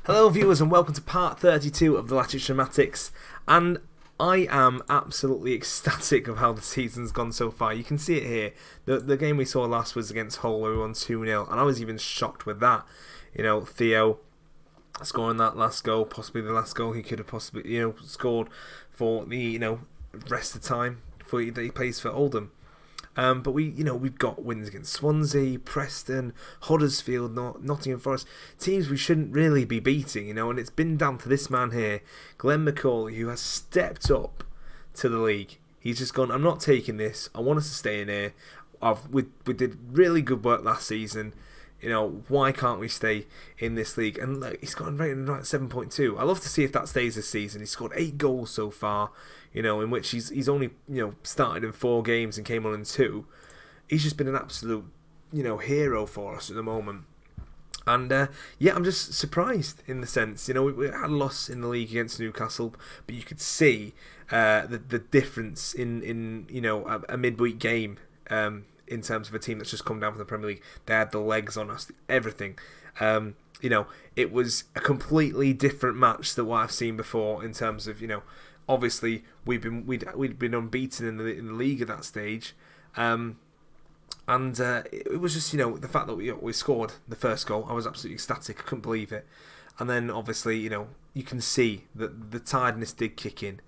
Hello viewers and welcome to part 32 of the Latics, and I am absolutely ecstatic of how the season's gone so far. You can see it here. The game we saw last was against Hull where we won 2-0 and I was even shocked with that. You know, Theo scoring that last goal, possibly the last goal he could have possibly, scored for the, rest of the time that he plays for Oldham. But we've got wins against Swansea, Preston, Huddersfield, Nottingham Forest, teams we shouldn't really be beating, and it's been down to this man here, Glenn McCauley, who has stepped up to the league. He's just gone, I'm not taking this, I want us to stay in here. We did really good work last season. Why can't we stay in this league? And look, he's got a rating at 7.2. I love to see if that stays this season. He's scored 8 goals so far, in which he's only, started in 4 games and came on in 2. He's just been an absolute, hero for us at the moment. And, I'm just surprised in the sense, we had a loss in the league against Newcastle, but you could see the difference in a midweek game, in terms of a team that's just come down from the Premier League. They had the legs on us, everything. It was a completely different match than what I've seen before in terms of, obviously we'd been unbeaten in the league at that stage. And it was just, the fact that we scored the first goal, I was absolutely ecstatic. I couldn't believe it. And then obviously, you can see that the tiredness did kick in.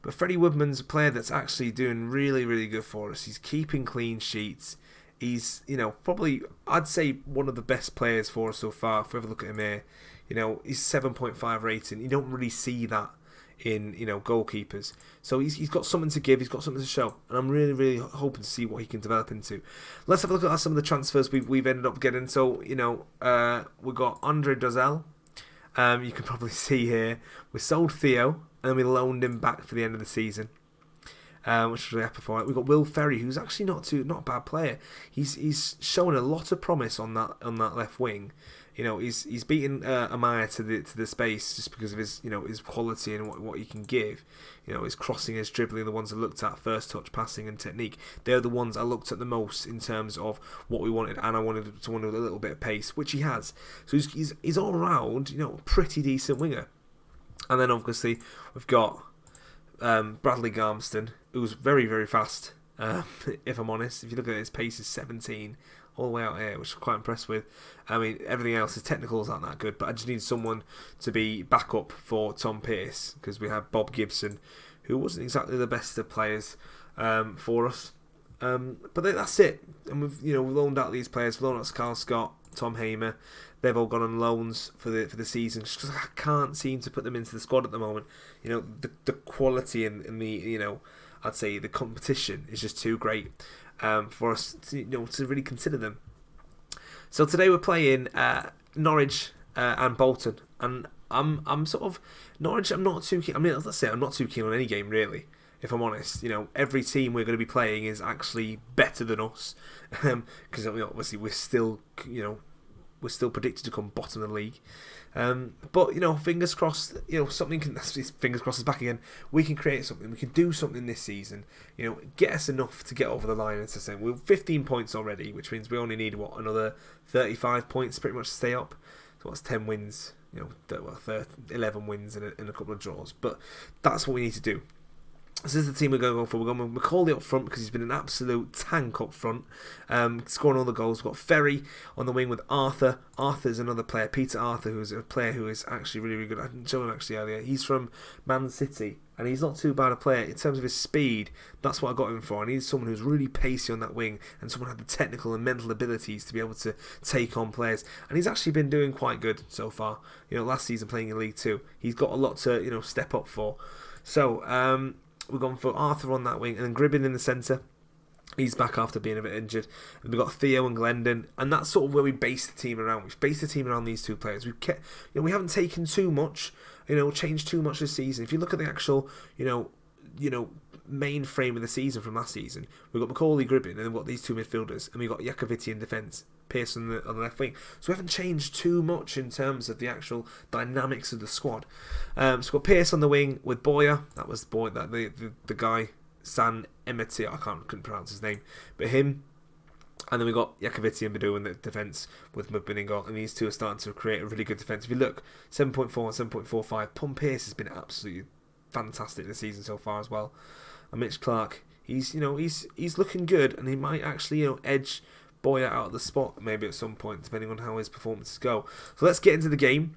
But Freddie Woodman's a player that's actually doing really, really good for us. He's keeping clean sheets. He's, probably, I'd say, one of the best players for us so far. If we ever look at him here, he's 7.5 rating. You don't really see that in, goalkeepers. So he's got something to give. He's got something to show. And I'm really, really hoping to see what he can develop into. Let's have a look at some of the transfers we've ended up getting. So, we've got Andre Dozel. You can probably see here. We sold Theo. And then we loaned him back for the end of the season, which was really happy for it. We've got Will Ferry, who's actually not a bad player. He's shown a lot of promise on that left wing. He's beaten Amaya to the space just because of his quality and what he can give. His crossing, his dribbling, the ones I looked at, first touch, passing, and technique. They're the ones I looked at the most in terms of what we wanted, and I wanted someone with a little bit of pace, which he has. So he's all around, a pretty decent winger. And then obviously we've got Bradley Garmston, who's very, very fast, if I'm honest. If you look at it, his pace is 17 all the way out here, which I'm quite impressed with. I mean, everything else, his technicals aren't that good, but I just need someone to be backup for Tom Pearce, because we have Bob Gibson, who wasn't exactly the best of players for us. But that's it. And we've loaned out these players. We've loaned out Carl Scott, Tom Hamer. They've all gone on loans for the season just because I can't seem to put them into the squad at the moment. The quality and the I'd say the competition is just too great for us to really consider them. So today we're playing Norwich and Bolton, and I'm sort of Norwich. I'm not too keen. I mean, let's say I'm not too keen on any game really. If I'm honest, every team we're going to be playing is actually better than us, because obviously we're still predicted to come bottom of the league. But fingers crossed, something can. Fingers crossed is back again. We can create something. We can do something this season. Get us enough to get over the line. It's the same. We're 15 points already, which means we only need another 35 points pretty much to stay up. So what's 10 wins? 11 wins and a couple of draws. But that's what we need to do. This is the team we're going to go for. We're going with McCauley up front because he's been an absolute tank up front, scoring all the goals. We've got Ferry on the wing with Arthur. Arthur's another player, Peter Arthur, who's a player who is actually really, really good. I didn't show him actually earlier. He's from Man City, and he's not too bad a player. In terms of his speed, that's what I got him for. I needed someone who's really pacey on that wing, and someone who had the technical and mental abilities to be able to take on players. And he's actually been doing quite good so far. Last season playing in League 2. He's got a lot to, step up for. So, we've gone for Arthur on that wing, and then Gribbin in the centre. He's back after being a bit injured. And we've got Theo and Glendon, and that's sort of where we base the team around. We've based the team around these two players. We've kept, we haven't taken too much, changed too much this season. If you look at the actual, main frame of the season from last season, we've got Macaulay, Gribbin, and then we've got these two midfielders, and we've got Iacovitti in defence, Pearce on the left wing. So we haven't changed too much in terms of the actual dynamics of the squad. So we've got Pearce on the wing with Boyer. That was the guy, San Emeti, couldn't pronounce his name, but him. And then we got Yakoviti and Badu in the defence with Mubiningol, and these two are starting to create a really good defence. If you look, 7.4 and 7.45, Pom Pierce has been absolutely fantastic this season so far as well. And Mitch Clark, he's looking good, and he might actually edge Boyer out of the spot maybe at some point, depending on how his performances go. So let's get into the game.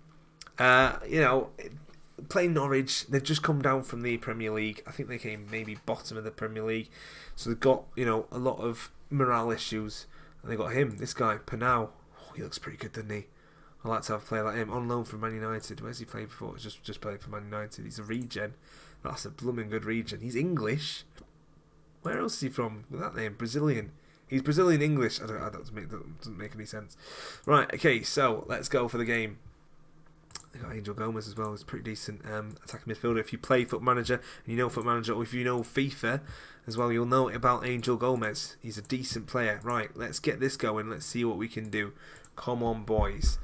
Playing Norwich, they've just come down from the Premier League. I think they came maybe bottom of the Premier League, so they've got a lot of morale issues. And they got him, this guy Panau. He looks pretty good, doesn't he? I like to have a player like him on loan from Man United. Where's he played before? He's just played for Man United. He's a regen. That's a blooming good regen. He's English. Where else is he from with that name? Brazilian. He's Brazilian English. That doesn't make any sense. Right. Okay. So let's go for the game. They got Angel Gomez as well. He's pretty decent attacking midfielder. If you play Foot Manager and you know Foot Manager, or if you know FIFA as well, you'll know about Angel Gomez. He's a decent player. Right, let's get this going. Let's see what we can do. Come on, boys.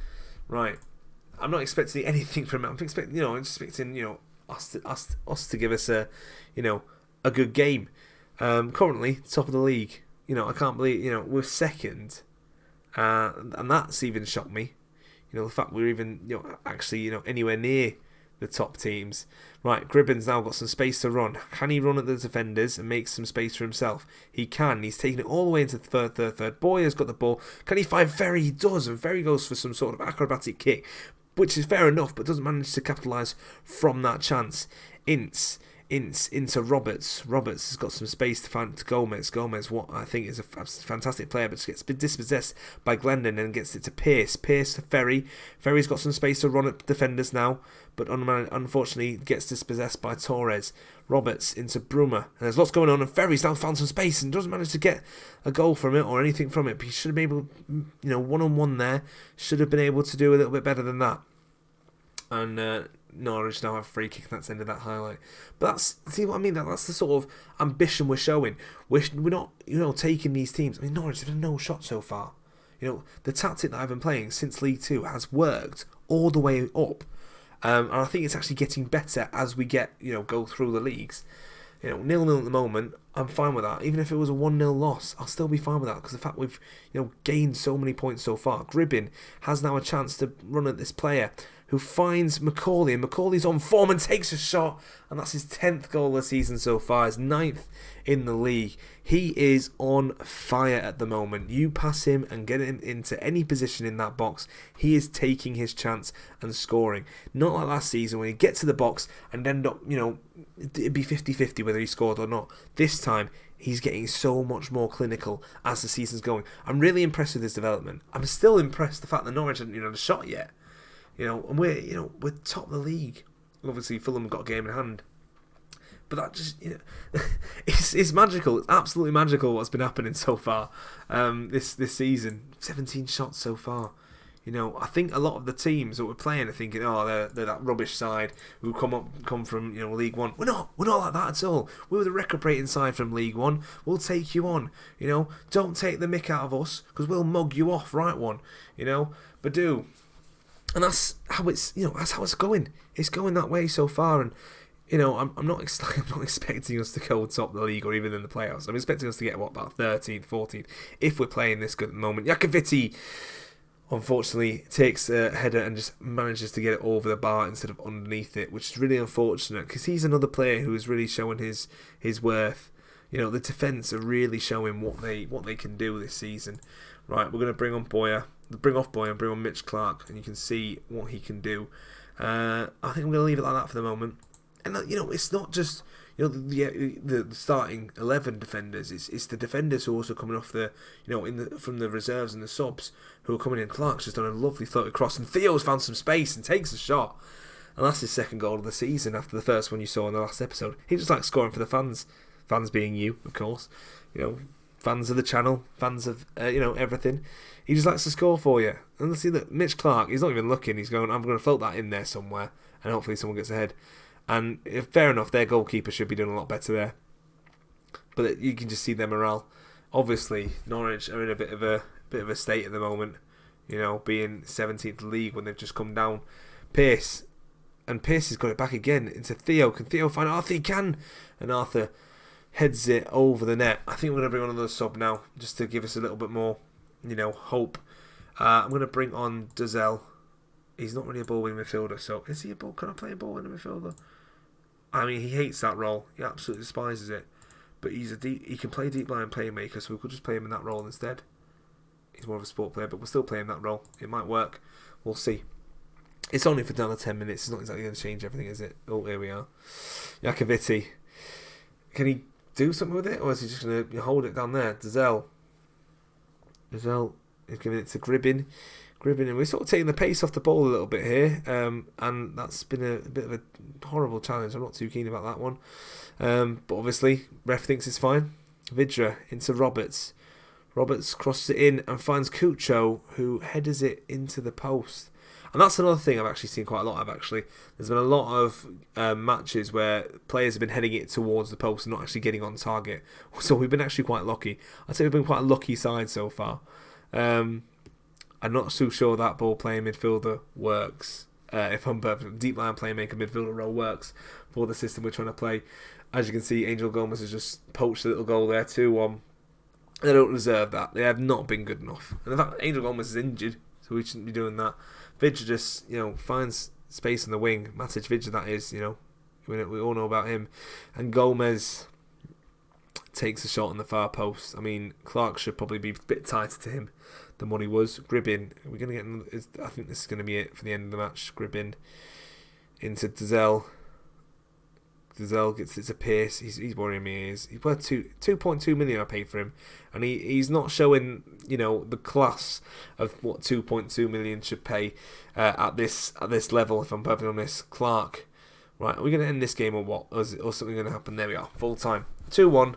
Right, I'm not expecting anything from it. I'm expecting, us to give us a good game. Currently top of the league. I can't believe we're second, and that's even shocked me. The fact we're even, anywhere near the top teams. Right, Gribben's now got some space to run. Can he run at the defenders and make some space for himself? He can. He's taking it all the way into third. Boyer's got the ball. Can he find Ferry? He does, and Ferry goes for some sort of acrobatic kick, which is fair enough, but doesn't manage to capitalise from that chance. Ince into Roberts. Roberts has got some space to find to Gomez. Gomez, what I think is a fantastic player, but gets dispossessed by Glendon and gets it to Pearce. Pearce to Ferry. Ferry's got some space to run at defenders now, but unfortunately gets dispossessed by Torres. Roberts into Bruma. And there's lots going on, and Ferry's now found some space and doesn't manage to get a goal from it or anything from it. But he should have been able, one-on-one there. Should have been able to do a little bit better than that. And Norwich now have a free kick, and that's the end of that highlight. But see what I mean? That's the sort of ambition we're showing. We're not, taking these teams. I mean, Norwich have had no shot so far. The tactic that I've been playing since League 2 has worked all the way up. And I think it's actually getting better as we go through the leagues. 0-0 at the moment, I'm fine with that. Even if it was a 1-0 loss, I'll still be fine with that, because the fact we've gained so many points so far. Gribben has now a chance to run at this player who finds Macaulay, and Macaulay's on form and takes a shot, and that's his 10th goal of the season so far, his 9th in the league. He is on fire at the moment. You pass him and get him into any position in that box, he is taking his chance and scoring. Not like last season when he gets to the box and end up, it'd be 50-50 whether he scored or not. This time, he's getting so much more clinical as the season's going. I'm really impressed with his development. I'm still impressed the fact that Norwich hasn't had a shot yet. And we're top of the league. Obviously, Fulham got a game in hand. But that just, it's magical. It's absolutely magical what's been happening so far this season. 17 shots so far. I think a lot of the teams that we're playing are thinking, they're that rubbish side who come from League One. We're not like that at all. We're the record-breaking side from League One. We'll take you on. Don't take the mick out of us, because we'll mug you off, right one. But do. And that's how it's going. It's going that way so far, and I'm not expecting us to go top of the league or even in the playoffs. I'm expecting us to get about 13th, 14th if we're playing this good at the moment. Yakoviti, unfortunately, takes a header and just manages to get it over the bar instead of underneath it, which is really unfortunate, because he's another player who is really showing his worth. The defence are really showing what they can do this season. Right, we're going to bring off Boyer and bring on Mitch Clark, and you can see what he can do. I think I'm going to leave it like that for the moment. And it's not just the starting 11 defenders. It's the defenders who are also coming off from the reserves and the subs who are coming in. Clark's just done a lovely floated cross, and Theo's found some space and takes a shot. And that's his second goal of the season after the first one you saw in the last episode. He just likes scoring for the fans. Fans being you, of course. Fans of the channel, fans of everything. He just likes to score for you. And let's see that Mitch Clark, he's not even looking. He's going, I'm going to float that in there somewhere, and hopefully someone gets ahead. And fair enough, their goalkeeper should be doing a lot better there. But you can just see their morale. Obviously, Norwich are in a bit of a state at the moment. Being 17th in the league when they've just come down. Pearce has got it back again into Theo. Can Theo find Arthur? He can. And Arthur heads it over the net. I think we're going to bring on another sub now, just to give us a little bit more, hope. I'm going to bring on Dazelle. He's not really a ball-winning midfielder, so is he a ball? Can I play a ball-winning midfielder? I mean, he hates that role. He absolutely despises it. But he can play deep line playmaker, so we could just play him in that role instead. He's more of a sport player, but we'll still play him that role. It might work. We'll see. It's only for down to 10 minutes. It's not exactly going to change everything, is it? Oh, here we are. Iacovitti. Can he do something with it, or is he just going to hold it down there? Dazelle is giving it to Gribbin, and we're sort of taking the pace off the ball a little bit here, and that's been a bit of a horrible challenge. I'm not too keen about that one, but obviously ref thinks it's fine. Vidra into Roberts. Roberts crosses it in and finds Cucho, who headers it into the post. And that's another thing I've actually seen quite a lot of, actually. There's been a lot of matches where players have been heading it towards the post and not actually getting on target. So we've been actually quite lucky. I'd say we've been quite a lucky side so far. I'm not so sure that ball-playing midfielder works. If I'm perfect, deep line playmaker midfielder role works for the system we're trying to play. As you can see, Angel Gomez has just poached a little goal there, 2-1. They don't deserve that. They have not been good enough. And in fact, Angel Gomez is injured, so we shouldn't be doing that. Vidra just, finds space in the wing. Matic Vidra, that is, we all know about him. And Gomez takes a shot on the far post. I mean, Clark should probably be a bit tighter to him than what he was. Gribbin, we're going to get. I think this is going to be it for the end of the match. Gribbin into Dazelle. Dazelle gets it to Pierce. He's worrying me. He's worth 2.2 million I paid for him, and he's not showing the class of what 2.2 million should pay at this level. If I'm perfectly honest, Clark. Right, are we going to end this game or what? Or something going to happen? There we are, full time, 2-1.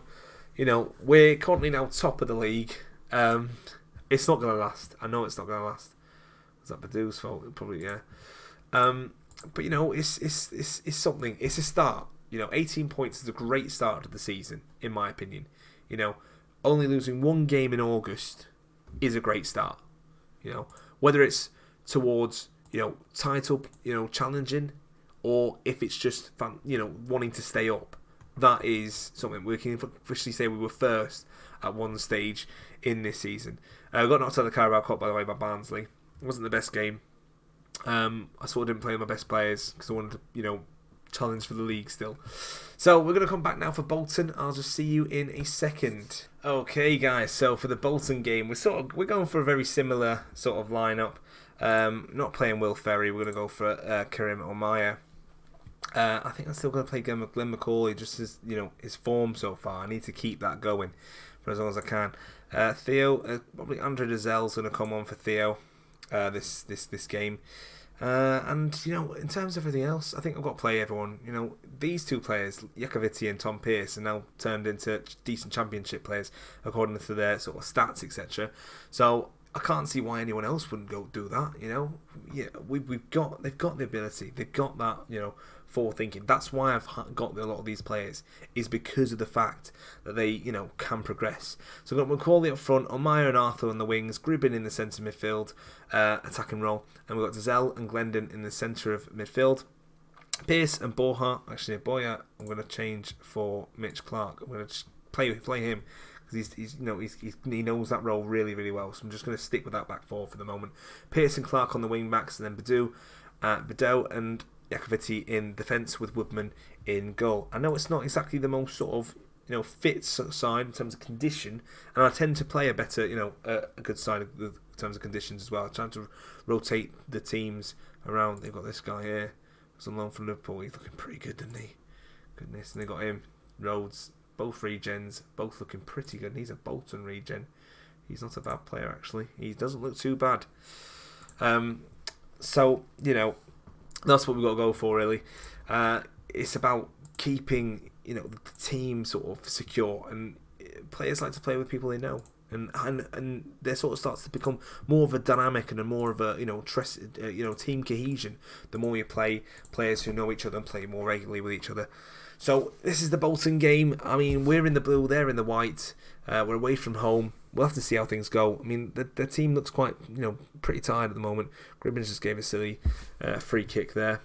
We're currently now top of the league. It's not going to last. I know it's not going to last. Is that Badou's fault? Probably, yeah. But it's something. It's a start. 18 points is a great start to the season, in my opinion. Only losing one game in August is a great start. Whether it's towards, title, challenging, or if it's just, wanting to stay up. That is something we can officially say we were first at one stage in this season. I got knocked out of the Carabao Cup, by the way, by Barnsley. It wasn't the best game. I sort of didn't play my best players because I wanted to, challenge for the league still. So we're going to come back now for Bolton. I'll just see you in a second. Okay, guys. So for the Bolton game, we're going for a very similar sort of lineup. Not playing Will Ferry. We're going to go for Karim Omaya. I think I'm still going to play Glenn McCauley, just as his form so far. I need to keep that going for as long as I can. Theo, probably Andre Dazel's going to come on for Theo this game. And in terms of everything else, I think I've got to play everyone. These two players, Iacovitti and Tom Pearce, are now turned into decent championship players according to their sort of stats, etc. So I can't see why anyone else wouldn't go do that. Yeah, they've got the ability, they've got that forward thinking. That's why I've got a lot of these players, is because of the fact that they can progress. So we've got McCauley up front, Omaya and Arthur on the wings, Gribbin in the centre midfield, attacking role, and we've got Dazelle and Glendon in the centre of midfield. Pearce and Boya, I'm going to change for Mitch Clark. I'm going to just play him because he knows that role really, really well. So I'm just going to stick with that back four for the moment. Pearce and Clark on the wing backs, and then Bedell and Iacovitti in defence with Woodman in goal. I know it's not exactly the most sort of fit side in terms of condition, and I tend to play a better a good side in terms of conditions as well. I'm trying to rotate the teams around. They've got this guy here who's on loan from Liverpool. He's looking pretty good, doesn't he? Goodness, and they got him, Rhodes, both regens, both looking pretty good. And he's a Bolton regen. He's not a bad player actually. He doesn't look too bad. So that's what we've got to go for really. It's about keeping the team sort of secure, and players like to play with people they know, and there sort of starts to become more of a dynamic and a more of a team cohesion the more you play players who know each other and play more regularly with each other. So this is the Bolton game. I mean, we're in the blue, they're in the white. We're away from home. We'll have to see how things go. I mean, the team looks quite, pretty tired at the moment. Gribbins just gave a silly free kick there.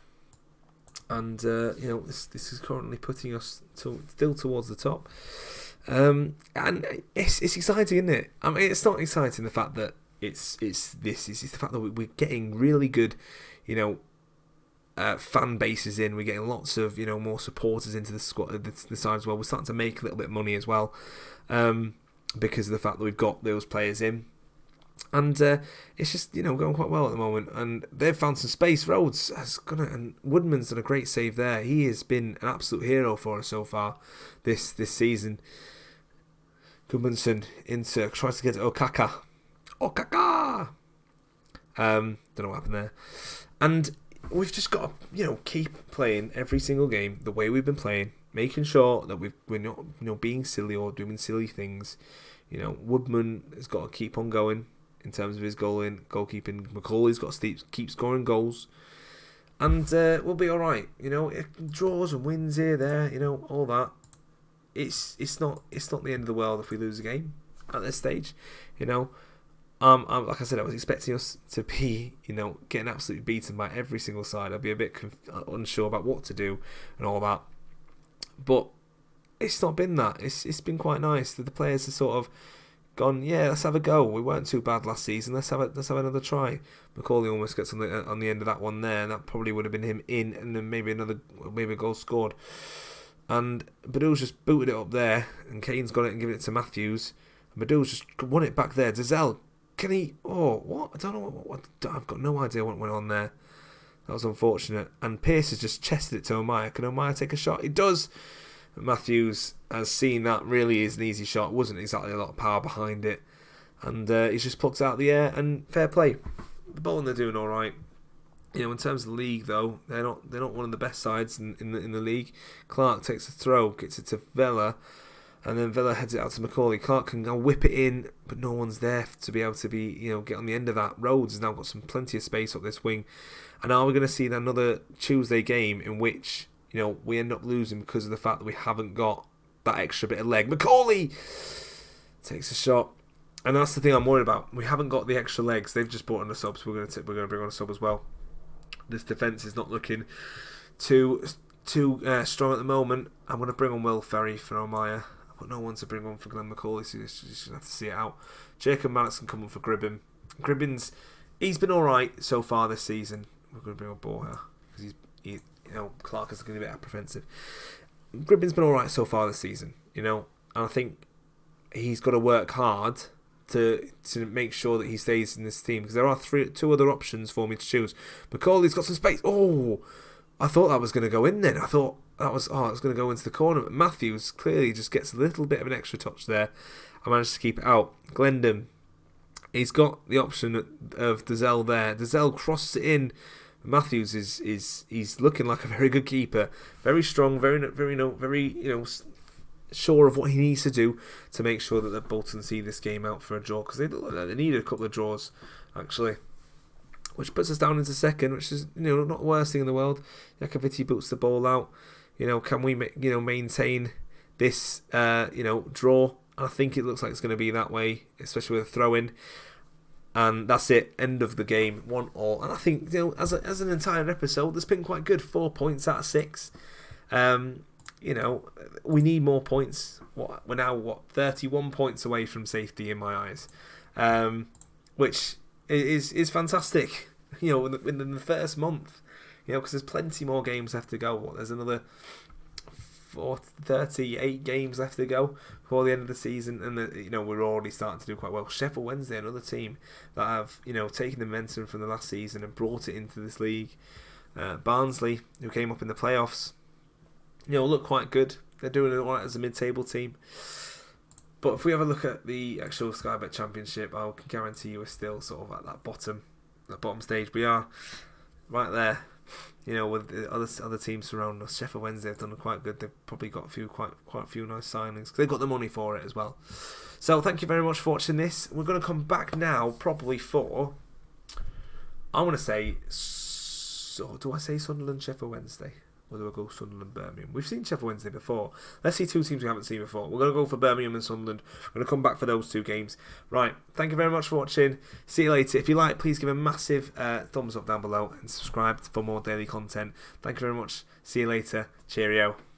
and this is currently putting us still towards the top. And it's exciting, isn't it? I mean, it's not exciting the fact that it's the fact that we're getting really good, fan bases in. We're getting lots of more supporters into the squad, the side as well. We're starting to make a little bit of money as well, because of the fact that we've got those players in, and it's just going quite well at the moment. And they've found some space. Rhodes and Woodman's done a great save there. He has been an absolute hero for us so far this season. Gudmundsson into tries to get to Okaka. Don't know what happened there. And we've just got to keep playing every single game the way we've been playing, making sure that we're not being silly or doing silly things. Woodman has got to keep on going in terms of his goalkeeping. Macaulay's got to keep scoring goals, and we'll be all right. Draws and wins here, there, all that. It's not the end of the world if we lose a game at this stage. Like I said, I was expecting us to be, getting absolutely beaten by every single side. I'd be a bit unsure about what to do and all that. But it's not been that. It's been quite nice that the players have sort of gone, yeah, let's have a go. We weren't too bad last season. Let's have another try. Macaulay almost gets on the end of that one there, and that probably would have been him in, and then maybe a goal scored. And Badul's just booted it up there, and Kane's got it and given it to Matthews. And Badul's just won it back there. Dazelle, can he? Oh, what? I don't know what. I've got no idea what went on there. That was unfortunate. And Pearce has just chested it to O'Meara. Can O'Meara take a shot? He does. Matthews has seen that really is an easy shot. Wasn't exactly a lot of power behind it, and he's just plucked out the air. And fair play. The Bolton are doing all right. In terms of the league, though, they're not one of the best sides in the league. Clark takes a throw, gets it to Vela, and then Vela heads it out to Macaulay. Clark can go whip it in, but no one's there to be able to get on the end of that. Rhodes has now got plenty of space up this wing, and are we going to see another Tuesday game in which we end up losing because of the fact that we haven't got that extra bit of leg? Macaulay takes a shot, and that's the thing I'm worried about. We haven't got the extra legs. They've just brought on a sub, so we're going to bring on a sub as well. This defence is not looking too strong at the moment. I'm going to bring on Will Ferry for O'Meara. I've got no one to bring on for Glenn Macaulay, so you just going to have to see it out. Jacob Madison come on for Gribbin. Gribbin's, he's been alright so far this season. We're going to bring on Borja, because Clark is going to be apprehensive. Gribbin's been alright so far this season, and I think he's got to work hard to make sure that he stays in this team, because there are two other options for me to choose. Macaulay's got some space. Oh, I thought that was going to go in then. I thought it was going to go into the corner. But Matthews clearly just gets a little bit of an extra touch there. I managed to keep it out. Glendon, he's got the option of Dazelle there. Dazelle crosses it in. Matthews he's looking like a very good keeper, very strong, very sure of what he needs to do to make sure that the Bolton see this game out for a draw, because they need a couple of draws actually, which puts us down into second, which is not the worst thing in the world. Jakoviti boots the ball out. Can we maintain this draw? I think it looks like it's going to be that way, especially with a throw in. And that's it. End of the game. 1-1. And I think as an entire episode, that's been quite good. 4 points out of 6. We need more points. We're now 31 points away from safety in my eyes, which is fantastic. In the first month, because there's plenty more games left to go. There's another 38 games left to go before the end of the season, and we're already starting to do quite well. Sheffield Wednesday, another team that have taken the momentum from the last season and brought it into this league. Barnsley, who came up in the playoffs, look quite good. They're doing it all right as a mid-table team. But if we have a look at the actual Sky Bet Championship, I can guarantee you we're still sort of at that bottom stage. We are right there, with the other teams surrounding us. Sheffield Wednesday have done quite good. They've probably got quite a few nice signings. They've got the money for it as well. So thank you very much for watching this. We're going to come back now probably for, I want to say, do I say Sunderland, Sheffield Wednesday? Or do I go Sunderland, Birmingham? We've seen Sheffield Wednesday before. Let's see two teams we haven't seen before. We're going to go for Birmingham and Sunderland. We're going to come back for those two games. Right, thank you very much for watching. See you later. If you like, please give a massive thumbs up down below and subscribe for more daily content. Thank you very much. See you later. Cheerio.